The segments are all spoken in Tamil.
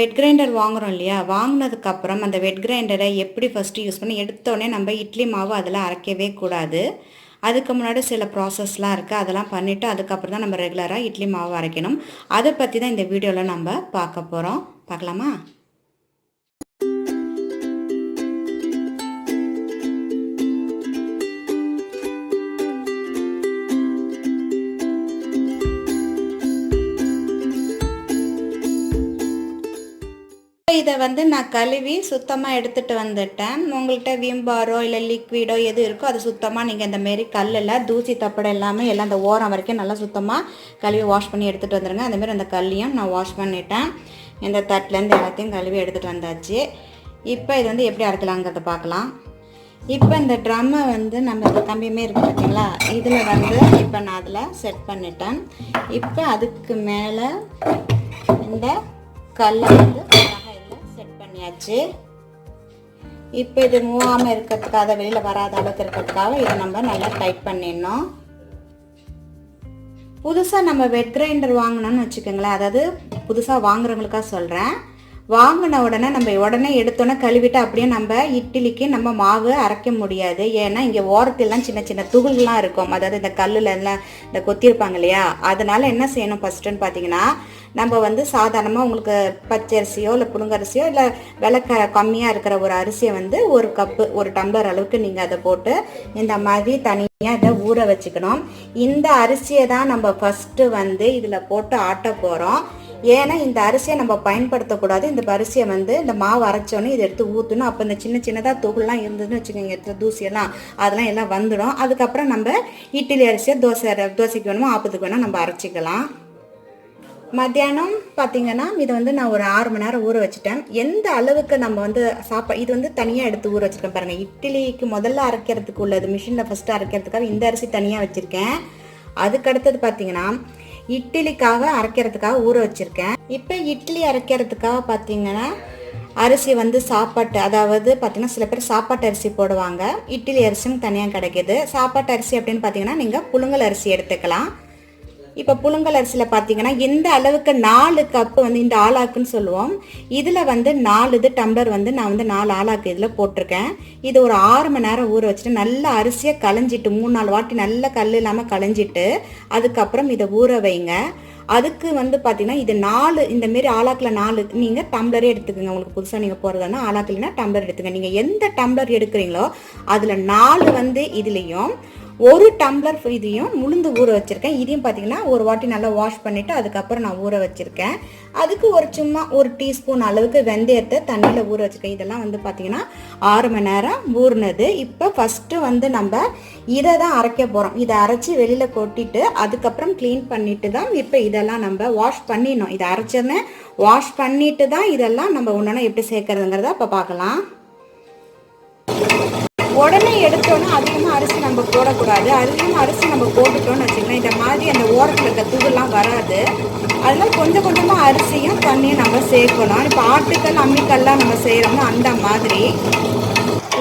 வெட் கிரைண்டர் வாங்குறோம் இல்லையா, வாங்கினதுக்கப்புறம் அந்த வெட் கிரைண்டரை எப்படி ஃபஸ்ட்டு யூஸ் பண்ணி எடுத்தோடனே நம்ம இட்லி மாவு அதில் அரைக்கவே கூடாது. அதுக்கு முன்னாடி சில ப்ராசஸ்லாம் இருக்குது. அதெல்லாம் பண்ணிவிட்டு அதுக்கப்புறம் தான் நம்ம ரெகுலராக இட்லி மாவு அரைக்கணும். அதை பற்றி தான் இந்த வீடியோவில் நம்ம பார்க்க போகிறோம். பார்க்கலாமா? இதை நான் கழுவி சுத்தமாக எடுத்துகிட்டு வந்துட்டேன். உங்கள்கிட்ட விம்பாரோ இல்லை லிக்விடோ எது இருக்கோ அது சுத்தமாக நீங்கள் இந்தமாரி கல்லில் தூசி தப்படை எல்லாமே எல்லாம் அந்த ஓரம் வரைக்கும் நல்லா சுத்தமாக கழுவி வாஷ் பண்ணி எடுத்துகிட்டு வந்துடுங்க. அந்தமாரி அந்த கல்லையும் நான் வாஷ் பண்ணிட்டேன். இந்த தட்டிலேருந்து எல்லாத்தையும் கழுவி எடுத்துகிட்டு வந்தாச்சு. இப்போ இது எப்படி அரைக்கலாங்கிறத பார்க்கலாம். இப்போ இந்த ட்ரம்மை நம்ம இந்த கம்பியுமே இருக்குது பார்த்தீங்களா, இதில் இப்போ நான் அதில் செட் பண்ணிட்டேன். இப்போ அதுக்கு மேலே இந்த கல்லை செட் பண்ணியாச்சு. இப்போ இது மூவாமல் இருக்கிறதுக்காக, வெளியில் வராத அளவுக்கு இருக்கிறதுக்காக இதை நம்ம நல்லா டைட் பண்ணிடணும். புதுசாக நம்ம வெட் கிரைண்டர் வாங்கினோன்னு வச்சுக்கோங்களேன், அதாவது புதுசாக வாங்குறவங்களுக்காக சொல்கிறேன். வாங்கின உடனே நம்ம உடனே எடுத்தோன்னே கழுவிட்டு அப்படியே நம்ம இட்லிக்கு நம்ம மாவு அரைக்க முடியாது. ஏன்னா இங்கே ஓரத்திலாம் சின்ன சின்ன துகள்லாம் இருக்கும், அதாவது இந்த கல்லில் எல்லாம் இந்த கொத்திருப்பாங்க இல்லையா. அதனால என்ன செய்யணும் ஃபஸ்ட்டுன்னு பார்த்தீங்கன்னா, நம்ம சாதாரணமாக உங்களுக்கு பச்சை அரிசியோ இல்லை புழுங்கரிசியோ இல்லை விலை கம்மியாக இருக்கிற ஒரு அரிசியை ஒரு கப்பு ஒரு டம்ளர் அளவுக்கு நீங்கள் அதை போட்டு இந்த மாதிரி தனியாக இதை ஊற வச்சுக்கணும். இந்த அரிசியை தான் நம்ம ஃபஸ்ட்டு இதில் போட்டு ஆட்ட போகிறோம். ஏன்னா இந்த அரிசியை நம்ம பயன்படுத்தக்கூடாது. இந்த அரிசியை இந்த மாவு அரைச்சோன்னே இதை எடுத்து ஊற்றணும். அப்போ இந்த சின்ன சின்னதாக தூள்லாம் இருந்ததுன்னு வச்சுக்கோங்க, எடுத்து தூசியெல்லாம் அதெல்லாம் எல்லாம் வந்துடும். அதுக்கப்புறம் நம்ம இட்லி அரிசியை தோசைக்கு வேணுமோ ஆப்பத்துக்கு வேணும் நம்ம அரைச்சிக்கலாம். மத்தியானம் பார்த்திங்கன்னா இதை நான் ஒரு 6 மணி நேரம் ஊற வச்சுட்டேன். எந்த அளவுக்கு நம்ம இது தனியாக எடுத்து ஊற வச்சுருக்கேன் பாருங்கள். இட்லிக்கு முதல்ல அரைக்கிறதுக்கு உள்ளது மிஷினில் ஃபஸ்ட்டு அரைக்கிறதுக்காக இந்த அரிசி தனியாக வச்சுருக்கேன். அதுக்கடுத்தது பார்த்திங்கன்னா இட்லிக்காக அரைக்கிறதுக்காக ஊற வச்சுருக்கேன். இப்போ இட்லி அரைக்கிறதுக்காக பார்த்திங்கன்னா அரிசி சாப்பாட்டு, அதாவது பார்த்திங்கன்னா சில பேர் சாப்பாட்டு அரிசி போடுவாங்க, இட்லி அரிசியும் தனியாக கிடைக்கிது. சாப்பாட்டு அரிசி அப்படின்னு பார்த்திங்கன்னா நீங்கள் புழுங்கல் அரிசி எடுத்துக்கலாம். இப்போ புழுங்கல் அரிசியில் பார்த்தீங்கன்னா இந்த அளவுக்கு 4 கப்பு இந்த ஆளாக்குன்னு சொல்லுவோம். இதில் 4 டம்ளர் நான் 4 ஆளாக்கு இதில் போட்டிருக்கேன். இது ஒரு 6 மணி நேரம் ஊற வச்சுட்டு நல்லா அரிசியை களைஞ்சிட்டு 3-4 வாட்டி நல்லா கல் இல்லாமல் களைஞ்சிட்டு அதுக்கப்புறம் இதை ஊற வைங்க. அதுக்கு பார்த்தீங்கன்னா இது 4 இந்தமாரி ஆளாக்கில் 4 நீங்கள் டம்ளரே எடுத்துக்கோங்க. உங்களுக்கு புதுசாக நீங்கள் போகிறதுனா ஆளாக்கு இல்லைன்னா டம்ளர் எடுத்துக்கங்க. நீங்கள் எந்த டம்ளர் எடுக்கிறீங்களோ அதில் 4 இதுலேயும் 1 டம்ளர் இதையும் உளுந்து ஊற வச்சுருக்கேன். இதையும் பார்த்தீங்கன்னா ஒரு வாட்டி நல்லா வாஷ் பண்ணிவிட்டு அதுக்கப்புறம் நான் ஊற வச்சுருக்கேன். அதுக்கு சும்மா 1 டீஸ்பூன் அளவுக்கு வெந்தயத்தை தண்ணியில் ஊற வச்சுருக்கேன். இதெல்லாம் பார்த்தீங்கன்னா 6 மணி நேரம் ஊறினது. இப்போ ஃபஸ்ட்டு நம்ம இதை தான் அரைக்க போகிறோம். இதை அரைச்சி வெளியில் கொட்டிட்டு அதுக்கப்புறம் க்ளீன் பண்ணிட்டு தான் இப்போ இதெல்லாம் நம்ம வாஷ் பண்ணிடணும். இதை அரைச்சோன்னே வாஷ் பண்ணிட்டு தான் இதெல்லாம் நம்ம ஒன்றா எப்படி சேர்க்கறதுங்கிறத இப்போ பார்க்கலாம். உடனே எடுத்தோன்னா அதிகமாக அரிசி நம்ம போடக்கூடாது. அதிகமாக அரிசி நம்ம போட்டுட்டோன்னு வச்சுக்கலாம், இந்த மாதிரி அந்த ஓரத்தில் இருக்க தூள்லாம் வராது. அதனால் கொஞ்சம் கொஞ்சமாக அரிசியும் தண்ணியும் நம்ம சேர்க்கணும். இப்போ ஆட்டுக்கல் அம்மிக்கல்லாம் நம்ம செய்கிறோம்னா அந்த மாதிரி.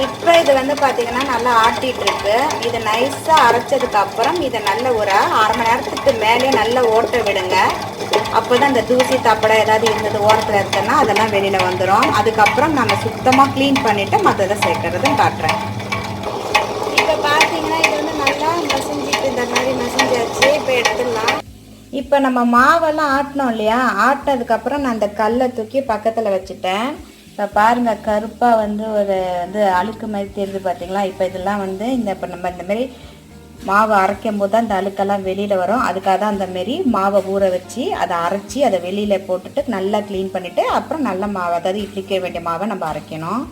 இப்போ இது பார்த்தீங்கன்னா நல்லா ஆட்டிகிட்டு இருக்கு. இதை நைஸாக அரைச்சதுக்கப்புறம் இதை நல்ல ஒரு 1/2 மணி நேரத்துக்கு மேலே நல்லா ஓட்ட விடுங்க. அப்போ தான் இந்த தூசி தப்படை ஏதாவது இருந்தது ஓரத்தில் இருக்குன்னா அதெல்லாம் வெளியில் வந்துடும். அதுக்கப்புறம் நம்ம சுத்தமாக க்ளீன் பண்ணிவிட்டு மற்றதை சேர்க்கறதும் காட்டுறேன். இப்போ பார்த்தீங்கன்னா இது நல்லா மசிஞ்சிட்டு இந்த மாதிரி மசிஞ்சாச்சு. இப்போ எடுத்துடலாம். இப்போ நம்ம மாவெல்லாம் ஆட்டினோம் இல்லையா, ஆட்டினதுக்கப்புறம் நான் அந்த கல்லை தூக்கி பக்கத்தில் வச்சுட்டேன். இப்போ பாருங்கள் கருப்பாக ஒரு அழுக்கு மாதிரி தெரியுது பார்த்தீங்களா. இப்போ இதெல்லாம் இப்போ நம்ம இந்தமாரி மாவை அரைக்கும் போது தான் இந்த அழுக்கெல்லாம் வெளியில் வரும். அதுக்காக தான் அந்தமாரி மாவை ஊற வச்சு அதை அரைச்சி அதை வெளியில் போட்டுட்டு நல்லா க்ளீன் பண்ணிவிட்டு அப்புறம் நல்ல மாவு, அதாவது இட்லிக்க வேண்டிய மாவை நம்ம அரைக்கணும்.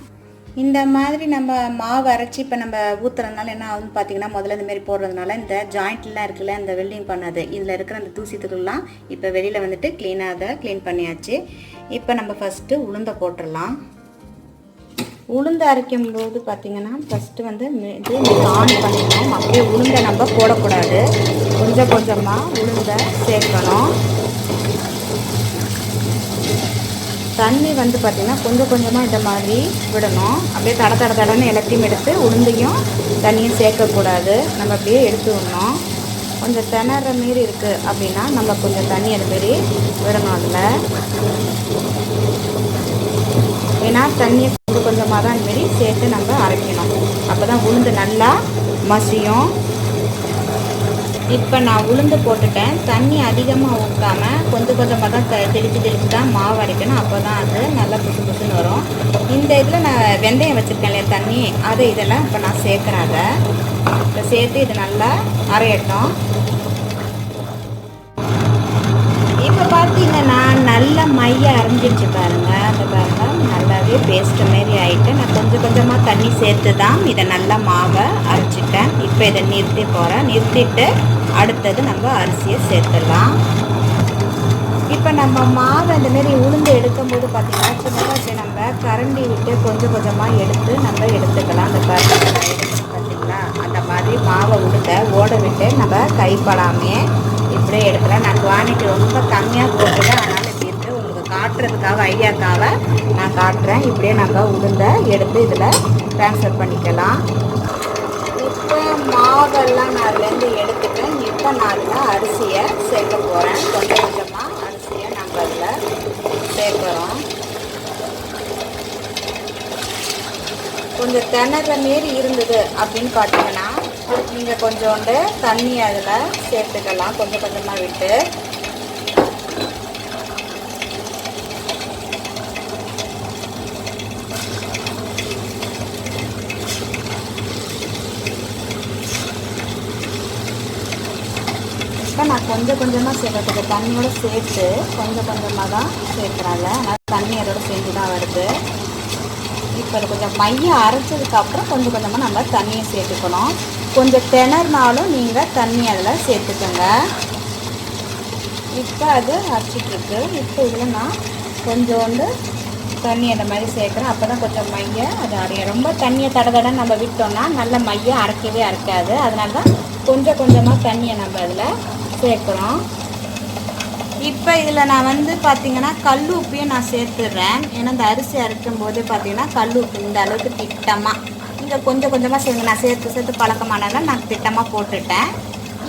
இந்த மாதிரி நம்ம மாவு அரைச்சி இப்போ நம்ம ஊற்றுறதுனால என்ன ஆகுதுன்னு பார்த்தீங்கன்னா, முதல்ல இந்தமாரி போடுறதுனால இந்த ஜாயிண்ட்லாம் இருக்குல்ல, இந்த வெல்டிங் பண்ணது இதில் இருக்கிற அந்த தூசி தூள்லாம் இப்போ வெளியில் க்ளீனாக அதை க்ளீன் பண்ணியாச்சு. இப்போ நம்ம ஃபஸ்ட்டு உளுந்தை போட்டுடலாம். உளுந்து அரைக்கும் போது பார்த்தீங்கன்னா ஃபஸ்ட்டு இது ஆன் பண்ணிடணும். அப்படியே உளுந்தை நம்ம போடக்கூடாது, கொஞ்சம் கொஞ்சமாக உளுந்தை சேர்க்கணும். தண்ணி பார்த்திங்கன்னா கொஞ்சம் கொஞ்சமாக இந்த மாதிரி விடணும். அப்படியே தடன்னு எல்லாத்தையும் எடுத்து உளுந்தையும் தண்ணியும் சேர்க்கக்கூடாது, நம்ம அப்படியே எடுத்து விடணும். கொஞ்சம் திணற மாரி இருக்குது அப்படின்னா நம்ம கொஞ்சம் தண்ணி அது மாரி விடணும் அதில். ஏன்னா தண்ணியை கொஞ்சம் கொஞ்சமாக தான் அதுமாரி சேர்த்து நம்ம அரைக்கணும். அப்போ தான் உளுந்து நல்லா மசியும். இப்போ நான் உளுந்து போட்டுட்டேன். தண்ணி அதிகமாக ஊற்றாமல் கொஞ்சம் கொஞ்சமாக தான் தெளித்து தான் மாவு அரைக்கணும். அப்போ தான் அது நல்லா புசு புசுன்னு வரும். இந்த இதில் நான் வெந்தயம் வச்சுருக்கேன் இல்லையா தண்ணி, அதை இதெல்லாம் இப்போ நான் சேர்க்குறேன். அதை இப்போ சேர்த்து இது நல்லா அரையட்டும். இப்போ பார்த்தீங்கன்னா நல்லா மைய அரைஞ்சிடுச்சு பாருங்கள். அந்த பாருங்கள் நல்லாவே பேஸ்ட்டு மாரி ஆகிட்டு நான் கொஞ்சம் கொஞ்சமாக தண்ணி சேர்த்து தான் இதை நல்லா மாவை அரைச்சிட்டேன். இப்போ இதை நிறுத்திட்டு அடுத்தது நம்ம அரிசியை சேர்த்துடலாம். இப்போ நம்ம மாவை இந்தமாரி உளுந்து எடுக்கும்போது பார்த்திங்கன்னா சின்னதாக நம்ம கரண்டி விட்டு கொஞ்சம் கொஞ்சமாக எடுத்து நம்ம எடுத்துக்கலாம். அந்த கரண்டி பார்த்திங்களா, அந்த மாதிரி மாவை உளுந்த ஓட விட்டு நம்ம கைப்படாமே இப்படியே எடுக்கலாம். நான் குவான்டிட்டி ரொம்ப கம்மியாக போட்டுட்டேன், அதனால் இப்படி இருக்குது. உங்களுக்கு காட்டுறதுக்காக ஐடியாக்காக நான் காட்டுறேன். இப்படியே நம்ம உளுந்த எடுத்து இதில் ட்ரான்ஸ்ஃபர் பண்ணிக்கலாம். இப்போ மாவெல்லாம் நான் அதுலேருந்து எடுத்துட்டேன். இப்போ நான் அதில் அரிசியை சேர்க்க போகிறேன். கொஞ்சம் கொஞ்சமாக அரிசியை நம்ம அதில் சேர்க்குறோம். கொஞ்சம் திணற மாரி இருந்தது அப்படின்னு பார்த்தீங்கன்னா நீங்கள் கொஞ்சோண்டு தண்ணி அதில் சேர்த்துக்கலாம், கொஞ்சம் கொஞ்சமாக விட்டு. இப்போ நான் கொஞ்சம் கொஞ்சமாக சேர்க்கறது தண்ணியோடு சேர்த்து கொஞ்சம் கொஞ்சமாக தான் சேர்க்குறாங்க. அதனால் தண்ணி அதோட சேர்ந்து தான் வருது. இப்போ அது கொஞ்சம் மைய அரைச்சதுக்கப்புறம் கொஞ்சம் கொஞ்சமாக நம்ம தண்ணியை சேர்த்துக்கணும். கொஞ்சம் திணறினாலும் நீங்கள் தண்ணி அதில் சேர்த்துக்கோங்க. இப்போ அது அரைச்சிட்ருக்கு. இப்போ இதில் நான் கொஞ்சோண்டு தண்ணி அந்த மாதிரி சேர்க்குறேன். அப்போ தான் கொஞ்சம் மைய அது அரையும். ரொம்ப தண்ணியை தடவை நம்ம விட்டோம்னா நல்ல மைய அரைக்கவே அரைக்காது. அதனால தான் கொஞ்சம் கொஞ்சமாக தண்ணியை நம்ம அதில் சேர்க்குறோம். இப்போ இதில் நான் பார்த்திங்கன்னா கல் உப்பையும் நான் சேர்த்துடுறேன். ஏன்னா இந்த அரிசி அரைக்கும் போது பார்த்திங்கன்னா கல் உப்பு இந்த அளவுக்கு திட்டமாக இங்கே கொஞ்சம் கொஞ்சமாக சேர்ந்து நான் சேர்த்து பழக்கமானதை நான் திட்டமாக போட்டுட்டேன்.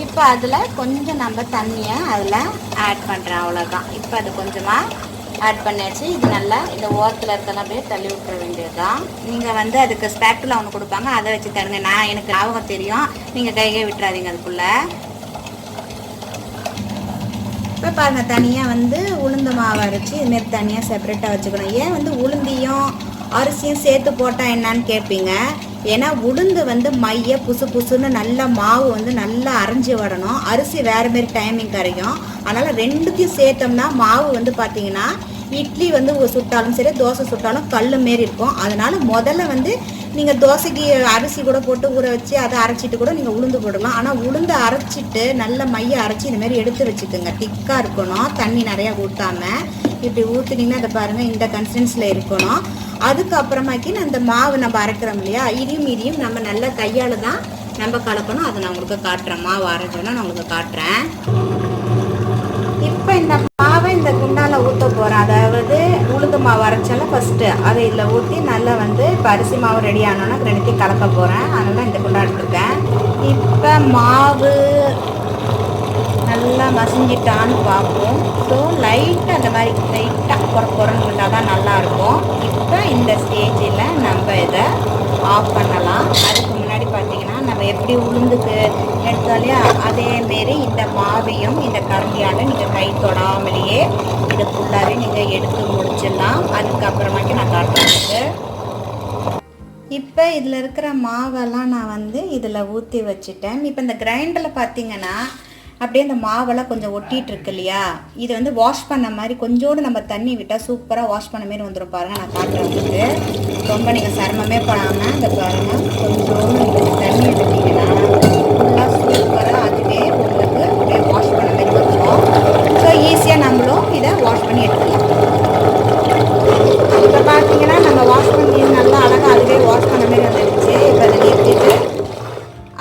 இப்போ அதில் கொஞ்சம் நம்ம தண்ணியை அதில் ஆட் பண்ணுறேன், அவ்வளோதான். இப்போ அது கொஞ்சமாக ஆட் பண்ணியாச்சு. இது நல்லா இந்த ஓரத்தில் இருக்கலாம் அப்படியே தள்ளி விட்டுற வேண்டியது தான். நீங்கள் அதுக்கு ஸ்பேக்டில் ஒன்று கொடுப்பாங்க, அதை வச்சு தருங்க. எனக்கு ஞாபகம் தெரியும், நீங்கள் கையை விட்டுறாதீங்க அதுக்குள்ளே. இப்போ பாருங்கள் தனியாக உளுந்து மாவு அரைச்சி இதுமாரி தனியாக செப்பரேட்டாக வச்சுக்கணும். ஏன் உளுந்தையும் அரிசியும் சேர்த்து போட்டால் என்னான்னு கேட்பீங்க. ஏன்னா உளுந்து மைய புசு புசுன்னு நல்லா மாவு நல்லா அரைஞ்சி வரணும். அரிசி வேறு மாரி டைமிங் கரையும். அதனால் ரெண்டுத்தையும் சேர்த்தோம்னா மாவு பார்த்தீங்கன்னா இட்லி சுட்டாலும் சரி, தோசை சுட்டாலும் கல் மாரி இருக்கும். அதனால் முதல்ல நீங்கள் தோசைக்கு அரிசி கூட போட்டு ஊற வச்சு அதை அரைச்சிட்டு கூட நீங்கள் உளுந்து போடலாம். ஆனால் உளுந்து அரைச்சிட்டு நல்ல மைய அரைச்சி இந்தமாரி எடுத்து வச்சுக்கோங்க. திக்காக இருக்கணும், தண்ணி நிறையா ஊற்றாமல் இப்படி ஊற்றுனீங்கன்னா அதை பாருங்கள் இந்த கன்சிஸ்டன்சியில் இருக்கணும். அதுக்கப்புறமாக்கி அந்த மாவு நம்ம அரைக்கிறோம் இல்லையா, இடியும் நம்ம நல்ல கையால் தான் நம்ம கலக்கணும். அதை நான் உங்களுக்கு காட்டுறேன். மாவு அரைச்சோன்னா நான் உங்களுக்கு காட்டுறேன். இப்போ இந்த மாவை இந்த குண்டால் ஊற்ற போகிறேன். அதாவது உளுந்து மாவு அரைச்சாலும் ஃபஸ்ட்டு அதை இதில் ஊற்றி நல்லா இப்போ அரிசி மாவு ரெடி ஆனோன்னா ரெண்டுத்தையும் கலக்க போகிறேன். அதனால் இந்த குண்டா எடுத்துருக்கேன். இப்போ மாவு நல்லா மசிஞ்சிட்டான்னு பார்ப்போம். ஸோ லைட்டாக அந்த மாதிரி லைட்டாக குறன்னு இருந்தால் தான் நல்லாயிருக்கும். இப்போ இந்த ஸ்டேஜில் நம்ம இதை ஆஃப் பண்ணலாம். அதுக்கு முன்னாடி பார்த்திங்கன்னா நம்ம எப்படி உளுந்துக்கு எடுத்தாலே அதேமாரி இந்த மாவையும் இந்த கரண்டியால் நீங்கள் கை தொடாமலேயே இது ஃபுல்லாகவே நீங்கள் எடுத்து முடிச்சிடலாம். அதுக்கப்புறமாக்கி நான் காட்டுறேன். இப்போ இதில் இருக்கிற மாவெல்லாம் நான் இதில் ஊற்றி வச்சுட்டேன். இப்போ இந்த கிரைண்டரில் பார்த்திங்கன்னா அப்படியே இந்த மாவெல்லாம் கொஞ்சம் ஒட்டிகிட்டு இருக்கு இல்லையா, இது வாஷ் பண்ண மாதிரி கொஞ்சோடு நம்ம தண்ணி விட்டால் சூப்பராக வாஷ் பண்ண மாரி வந்துடும். பாருங்கள் நான் காட்டுறேன் உங்களுக்கு. ரொம்ப நீங்கள் சிரமமே படாமல் இந்த பாருங்கள் கொஞ்சோடு தண்ணி விட்டீங்கன்னா ஃபுல்லாக சூப்பராக அதுவே உங்களுக்கு அப்படியே வாஷ் பண்ண மாதிரி வந்துடும். ஸோ ஈஸியாக நம்மளும் இதை வாஷ் பண்ணி எடுத்துக்கலாம். இப்போ பார்த்தீங்கன்னா நம்ம வாஷ் பண்ணி நல்லா அழகாக அதுவே வாஷ் பண்ண மாதிரி வந்துடுச்சு. இப்போ அதை நிறுத்திட்டு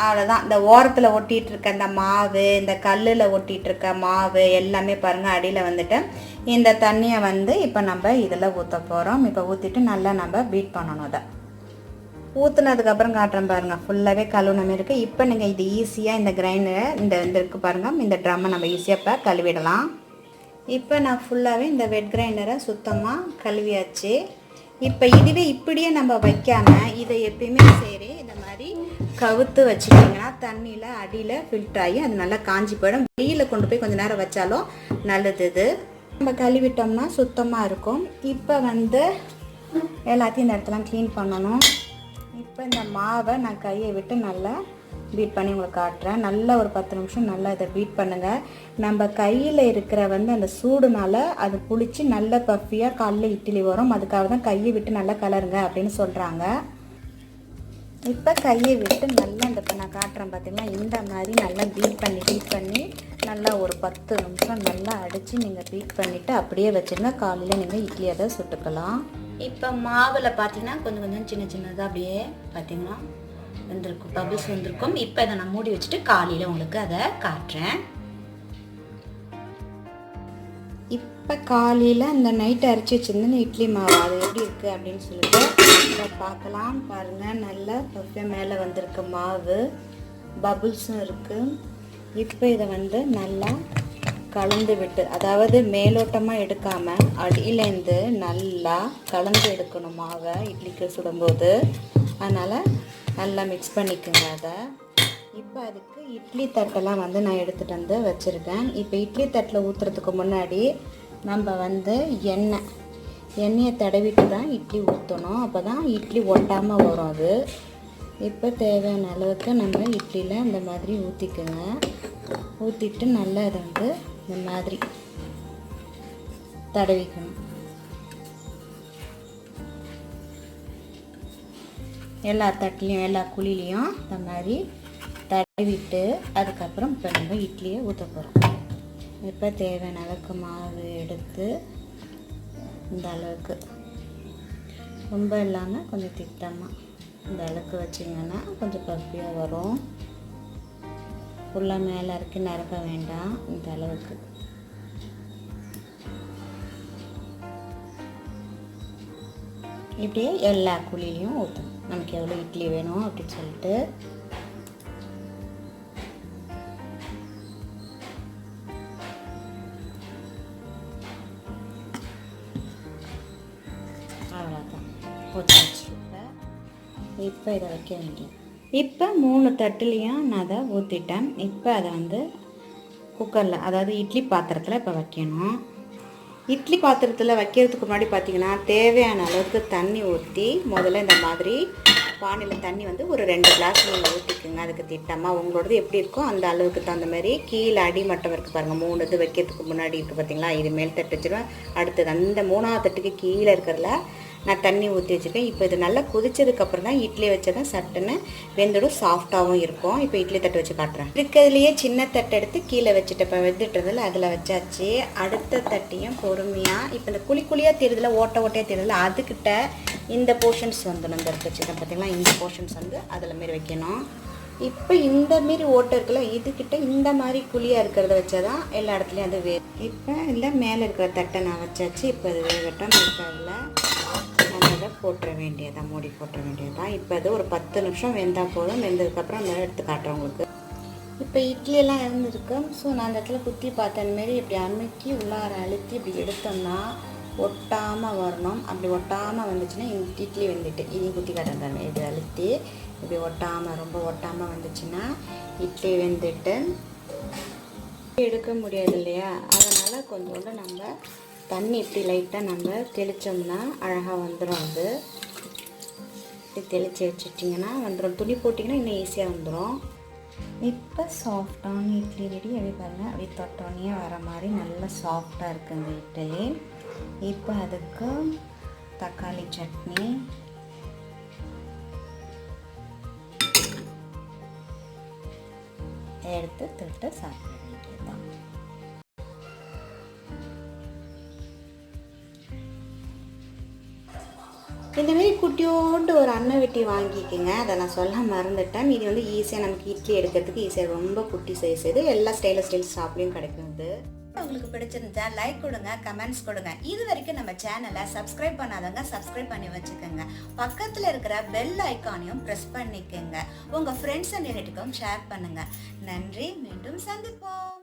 அவ்வளோதான். இந்த ஓரத்தில் ஒட்டிகிட்டு இருக்க இந்த மாவு, இந்த கல்லில் ஒட்டிகிட்டு இருக்க மாவு எல்லாமே பாருங்கள் அடியில் இந்த தண்ணியை இப்போ நம்ம இதில் ஊற்ற போகிறோம். இப்போ ஊற்றிட்டு நல்லா நம்ம பீட் பண்ணணும். அதை ஊற்றுனதுக்கப்புறம் காட்டுறேன் பாருங்கள், ஃபுல்லாகவே கழுவுன மாதிரி இருக்குது. இப்போ நீங்கள் இது ஈஸியாக இந்த கிரைண்டரை இந்த இருக்குது பாருங்கள், இந்த ட்ரம்மை நம்ம ஈஸியாக இப்போ கழுவிடலாம். இப்போ நான் ஃபுல்லாகவே இந்த வெட் கிரைண்டரை சுத்தமாக கழுவியாச்சு. இப்போ இதுவே இப்படியே நம்ம வைக்காமல் இதை எப்பயுமே சரி இந்த மாதிரி கவுத்து வச்சுக்கிட்டிங்கன்னா தண்ணியில் அடியில் ஃபில்டர் ஆகி அது நல்லா காஞ்சி போயிடும். வெயிலில் கொண்டு போய் கொஞ்சம் நேரம் வச்சாலும் நல்லது. இது நம்ம கழுவிட்டோம்னா சுத்தமாக இருக்கும். இப்போ எல்லாத்தையும் இந்த இடத்துல க்ளீன் பண்ணணும். இப்போ இந்த மாவை நான் கையை விட்டு நல்லா பீட் பண்ணி உங்களுக்கு காட்டுறேன். நல்லா ஒரு 10 நிமிஷம் நல்லா இதை பீட் பண்ணுங்கள். நம்ம கையில் இருக்கிற அந்த சூடுனால அது புளிச்சு நல்ல பஃபியாக காலையில் இட்லி வரும். அதுக்காக தான் கையை விட்டு நல்லா கலருங்க அப்படின்னு சொல்கிறாங்க. இப்போ கையை விட்டு நல்லா இப்போ நான் காட்டுறேன் பார்த்தீங்கன்னா, இந்த மாதிரி நல்லா பீட் பண்ணி நல்லா ஒரு 10 நிமிஷம் நல்லா அடித்து நீங்கள் பீட் பண்ணிவிட்டு அப்படியே வச்சுருங்க. காலையில் நீங்கள் இட்லி அதை சுட்டுக்கலாம். இப்போ மாவில் பார்த்தீங்கன்னா கொஞ்சம் சின்னதாக அப்படியே பார்த்தீங்கன்னா வந்திருக்கும், பபிள்ஸ் வந்திருக்கும். இப்போ இதை நான் மூடி வச்சுட்டு காலையில் உங்களுக்கு அதை காட்டுறேன். இப்போ காலையில் அந்த நைட்டு அரைச்சி வச்சுருந்தேன் இட்லி மாவு, அது எப்படி இருக்குது அப்படின்னு சொல்லிட்டு இப்போ பார்க்கலாம். பாருங்கள், நல்லா பஃபியாக மேலே வந்திருக்கு மாவு, பபுள்ஸும் இருக்குது. இப்போ இதை நல்லா கலந்து விட்டு, அதாவது மேலோட்டமாக எடுக்காமல் அடியிலேருந்து நல்லா கலந்து எடுக்கணும் மாவை இட்லிக்கு சுடும்போது. அதனால் நல்லா மிக்ஸ் பண்ணிக்கோங்க அதை. இப்போ அதுக்கு இட்லி தட்டெல்லாம் நான் எடுத்துகிட்டு வச்சுருக்கேன். இப்போ இட்லி தட்டில் ஊற்றுறதுக்கு முன்னாடி நம்ம எண்ணெயை தடவிட்டு தான் இட்லி ஊற்றணும். அப்போ தான் இட்லி ஒட்டாமல் வரும் அது. இப்போ தேவையான அளவுக்கு நம்ம இட்லியில் இந்த மாதிரி ஊற்றிக்குங்க. ஊற்றிட்டு நல்லா இதை இந்த மாதிரி தடவிக்கணும். எல்லா தட்டுலையும் எல்லா குழிலையும் இந்த மாதிரி தடவிட்டு அதுக்கப்புறம் இப்போ நம்ம இட்லியை ஊற்ற போகிறோம். இப்போ தேவையான அளவுக்கு மாவு எடுத்து இந்த அளவுக்கு, ரொம்ப இல்லாமல் கொஞ்சம் திட்டமாக இந்த அளவுக்கு வச்சிங்கன்னா கொஞ்சம் பஃபியாக வரும். ஃபுல்லாக மேலே இருக்கு நிரப்ப வேண்டாம். இந்த அளவுக்கு இப்படியே எல்லா குழிலையும் ஊற்றணும். நமக்கு எவ்வளோ இட்லி வேணும் அப்படின்னு சொல்லிட்டு அவ்வளோதான் ஊற்றி. இப்போ இதை வைக்க வேண்டியது. இப்போ 3 தட்டுலேயும் நான் அதை ஊற்றிட்டேன். இப்போ அதை குக்கரில், அதாவது இட்லி பாத்திரத்தில் இப்போ வைக்கணும். இட்லி பாத்திரத்தில் வைக்கிறதுக்கு முன்னாடி பார்த்திங்கன்னா தேவையான அளவுக்கு தண்ணி ஊற்றி முதல்ல இந்த மாதிரி பானையில் தண்ணி ஒரு 2 கிளாஸ் நீங்கள் ஊற்றிக்குங்க. அதுக்கு திட்டமாக உங்களோடது எப்படி இருக்கோ அந்த அளவுக்கு தகுந்த மாதிரி. கீழே அடிமட்டம் இருக்குது பாருங்கள், 3 இது வைக்கிறதுக்கு முன்னாடி இருக்குது பார்த்திங்களா. இது மேல் தட்டு வச்சுருவேன். அடுத்தது அந்த 3ஆவது தட்டுக்கு கீழே இருக்கிறதுல நான் தண்ணி ஊற்றி வச்சுருக்கேன். இப்போ இது நல்லா கொதிச்சதுக்கப்புறம் தான் இட்லி வச்சதான் சட்டுன்னு வெந்துடும், சாஃப்டாகவும் இருக்கும். இப்போ இட்லி தட்டு வச்சு காட்டுறேன். இருக்கிறதுலையே சின்ன தட்டு எடுத்து கீழே வச்சுட்டு இப்போ வெந்துட்டுறதில் அதில் வச்சாச்சு. அடுத்த தட்டையும் பொறுமையாக இப்போ இந்த குழியாக தெரியுதுல, ஓட்டையாக தெரியுதுல, அதுக்கிட்ட இந்த போர்ஷன்ஸ் இந்த எடுத்து வச்சுருக்கேன் பார்த்தீங்களா. இந்த போர்ஷன்ஸ் அதில் மாரி வைக்கணும். இப்போ இந்த மாரி ஓட்டை இருக்குல்ல, இதுக்கிட்ட இந்த மாதிரி குழியாக இருக்கிறத வச்சா தான் எல்லா இடத்துலையும் அது இப்போ இல்லை மேலே இருக்கிற தட்டை நான் வச்சாச்சு. இப்போ அது வேகட்டும். இப்போ அதில் அதை போட்டுற வேண்டியதான், மூடி போட்டுற வேண்டியதான். இப்போ அது ஒரு 10 நிமிஷம் வெந்தால் போதும். வெந்ததுக்கப்புறம் அதை எடுத்து காட்டுறேன் உங்களுக்கு. இப்போ இட்லியெல்லாம் இருந்திருக்கு. ஸோ நான் அந்த இடத்துல குத்தி பார்த்தேன் மாரி இப்படி அமுக்கி உள்ளார அழுத்தி இப்படி எடுத்தோம்னா ஒட்டாமல் வரணும். அப்படி ஒட்டாமல் வந்துச்சுன்னா இட்லி வெந்துட்டு இனி குத்தி காட்டுறேன். இது அழுத்தி இப்படி ஒட்டாமல், ரொம்ப ஒட்டாமல் வந்துச்சுன்னா இட்லி வெந்துட்டு எடுக்க முடியாது இல்லையா. அதனால் கொஞ்சோண்டு நம்ம தண்ணி இப்படி லைட்டாக நம்ம தெளித்தோம்னா அழகாக வந்துடும். அது இப்படி தெளித்து வச்சுட்டிங்கன்னா வந்துடும். துணி போட்டிங்கன்னா இன்னும் ஈஸியாக வந்துடும். இப்போ சாஃப்டான இட்லி ரெடி. அப்படி பாருங்கள், அப்படி தொட்டோன்னே வர மாதிரி நல்லா சாஃப்டாக இருக்குது இந்த இட்லி. இப்போ அதுக்கு தக்காளி சட்னி, எடுத்து தொட்டு சாப்பிட வேண்டியதுதான். இந்தமாரி குட்டியோண்டு ஒரு அன்னை வெட்டி வாங்கிக்கோங்க. அதை நான் சொல்ல மறந்துட்டேன். இது ஈஸியாக நமக்கு இட்லி எடுக்கிறதுக்கு ஈஸியாக, ரொம்ப குட்டி சைஸ். இது எல்லா ஸ்டைல் ஷாப்லேயும் கிடைக்கும். இது உங்களுக்கு பிடிச்சிருந்தா லைக் கொடுங்க, கமெண்ட்ஸ் கொடுங்க. இது வரைக்கும் நம்ம சேனலை சப்ஸ்கிரைப் பண்ணாதவங்க சப்ஸ்கிரைப் பண்ணி வச்சுக்கோங்க. பக்கத்தில் இருக்கிற பெல் ஐக்கானையும் ப்ரெஸ் பண்ணிக்கோங்க. உங்கள் ஃப்ரெண்ட்ஸ் அண்ட் ரிலேட்டிவ்க்கும் ஷேர் பண்ணுங்க. நன்றி. மீண்டும் சந்திப்போம்.